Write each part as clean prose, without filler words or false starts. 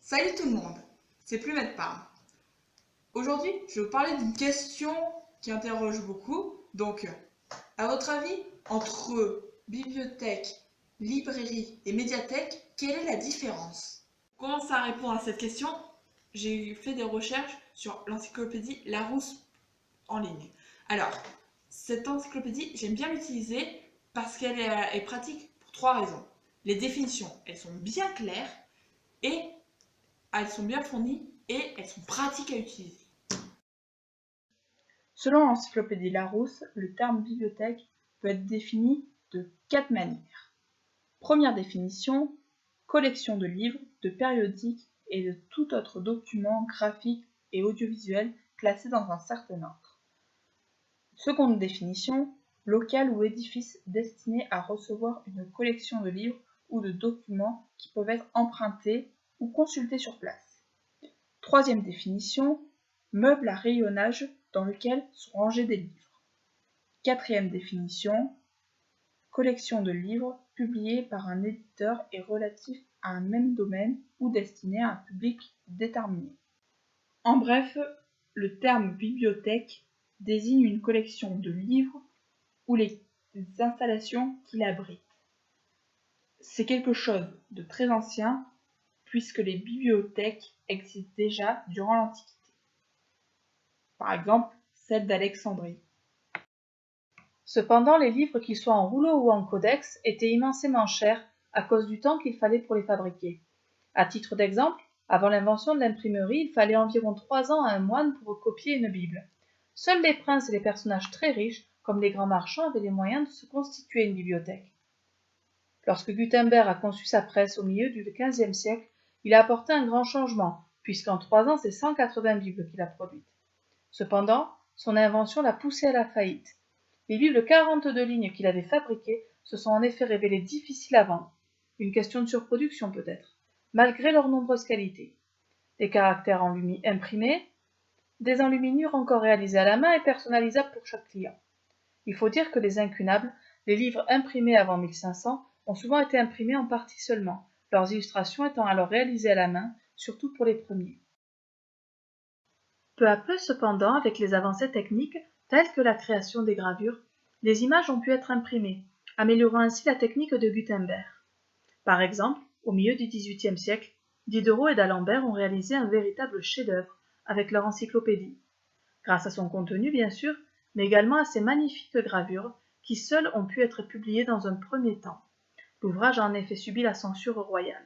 Salut tout le monde, c'est Plumette Parme. Aujourd'hui, je vais vous parler d'une question qui interroge beaucoup. Donc, à votre avis, entre bibliothèque, librairie et médiathèque, quelle est la différence? Pour commencer à répondre à cette question, j'ai fait des recherches sur l'encyclopédie Larousse en ligne. Alors, cette encyclopédie, j'aime bien l'utiliser parce qu'elle est pratique pour trois raisons. Les définitions, elles sont bien claires et elles sont bien fournies et elles sont pratiques à utiliser. Selon l'encyclopédie Larousse, le terme bibliothèque peut être défini de 4 manières. Première définition, collection de livres, de périodiques et de tout autre document graphique et audiovisuel classé dans un certain ordre. Seconde définition, local ou édifice destiné à recevoir une collection de livres ou de documents qui peuvent être empruntés ou consultés sur place. Troisième définition, meuble à rayonnage dans lequel sont rangés des livres. Quatrième définition, collection de livres publiés par un éditeur et relatifs à un même domaine ou destinés à un public déterminé. En bref, le terme bibliothèque désigne une collection de livres ou les installations qui l'abritent. C'est quelque chose de très ancien puisque les bibliothèques existent déjà durant l'Antiquité. Par exemple, celle d'Alexandrie. Cependant, les livres, qu'ils soient en rouleau ou en codex, étaient immensément chers à cause du temps qu'il fallait pour les fabriquer. À titre d'exemple, avant l'invention de l'imprimerie, il fallait environ 3 ans à un moine pour recopier une Bible. Seuls les princes et les personnages très riches, comme les grands marchands, avaient les moyens de se constituer une bibliothèque. Lorsque Gutenberg a conçu sa presse au milieu du XVe siècle, il a apporté un grand changement, puisqu'en 3 ans, c'est 180 Bibles qu'il a produites. Cependant, son invention l'a poussé à la faillite. Les Bibles de 42 lignes qu'il avait fabriquées se sont en effet révélées difficiles à vendre. Une question de surproduction peut-être, malgré leurs nombreuses qualités. Des caractères imprimés, des enluminures encore réalisées à la main et personnalisables pour chaque client. Il faut dire que les incunables, les livres imprimés avant 1500, ont souvent été imprimés en partie seulement, leurs illustrations étant alors réalisées à la main, surtout pour les premiers. Peu à peu cependant, avec les avancées techniques, telles que la création des gravures, les images ont pu être imprimées, améliorant ainsi la technique de Gutenberg. Par exemple, au milieu du XVIIIe siècle, Diderot et d'Alembert ont réalisé un véritable chef-d'œuvre avec leur encyclopédie, grâce à son contenu bien sûr, mais également à ses magnifiques gravures qui seules ont pu être publiées dans un premier temps. L'ouvrage a en effet subi la censure royale.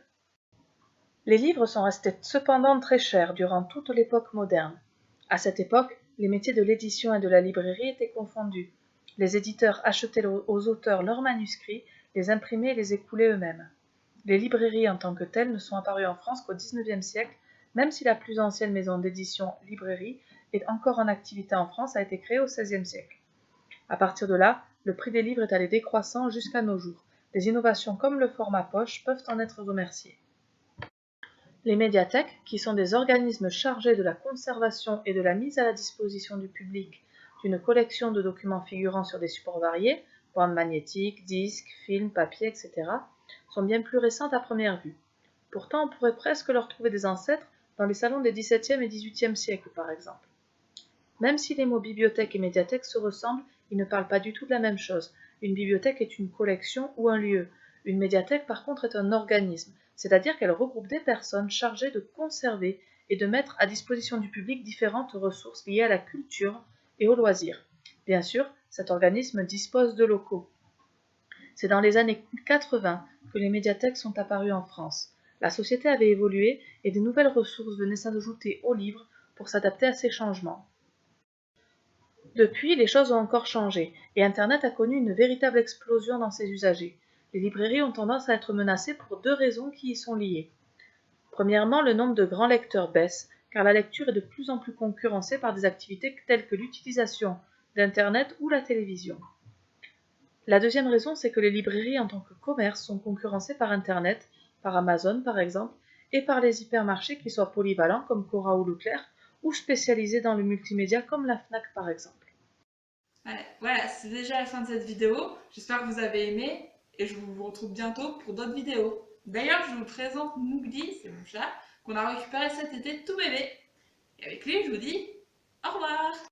Les livres sont restés cependant très chers durant toute l'époque moderne. À cette époque, les métiers de l'édition et de la librairie étaient confondus. Les éditeurs achetaient aux auteurs leurs manuscrits, les imprimaient et les écoulaient eux-mêmes. Les librairies en tant que telles ne sont apparues en France qu'au XIXe siècle, même si la plus ancienne maison d'édition librairie est encore en activité en France a été créée au XVIe siècle. À partir de là, le prix des livres est allé décroissant jusqu'à nos jours. Des innovations comme le format poche peuvent en être remerciées. Les médiathèques, qui sont des organismes chargés de la conservation et de la mise à la disposition du public d'une collection de documents figurant sur des supports variés, bandes magnétiques, disques, films, papier, etc., sont bien plus récentes à première vue. Pourtant, on pourrait presque leur trouver des ancêtres dans les salons des XVIIe et XVIIIe siècles, par exemple. Même si les mots bibliothèque et médiathèque se ressemblent, ils ne parlent pas du tout de la même chose. Une bibliothèque est une collection ou un lieu. Une médiathèque, par contre, est un organisme, c'est-à-dire qu'elle regroupe des personnes chargées de conserver et de mettre à disposition du public différentes ressources liées à la culture et aux loisirs. Bien sûr, cet organisme dispose de locaux. C'est dans les années 80 que les médiathèques sont apparues en France. La société avait évolué et de nouvelles ressources venaient s'ajouter aux livres pour s'adapter à ces changements. Depuis, les choses ont encore changé, et Internet a connu une véritable explosion dans ses usagers. Les librairies ont tendance à être menacées pour 2 raisons qui y sont liées. Premièrement, le nombre de grands lecteurs baisse, car la lecture est de plus en plus concurrencée par des activités telles que l'utilisation d'Internet ou la télévision. La deuxième raison, c'est que les librairies en tant que commerce sont concurrencées par Internet, par Amazon par exemple, et par les hypermarchés qui soient polyvalents comme Cora ou Leclerc, ou spécialisés dans le multimédia comme la Fnac par exemple. Voilà, c'est déjà la fin de cette vidéo. J'espère que vous avez aimé et je vous retrouve bientôt pour d'autres vidéos. D'ailleurs, je vous présente Mowgli, c'est mon chat. qu'on a récupéré cet été tout bébé. Et avec lui, je vous dis au revoir!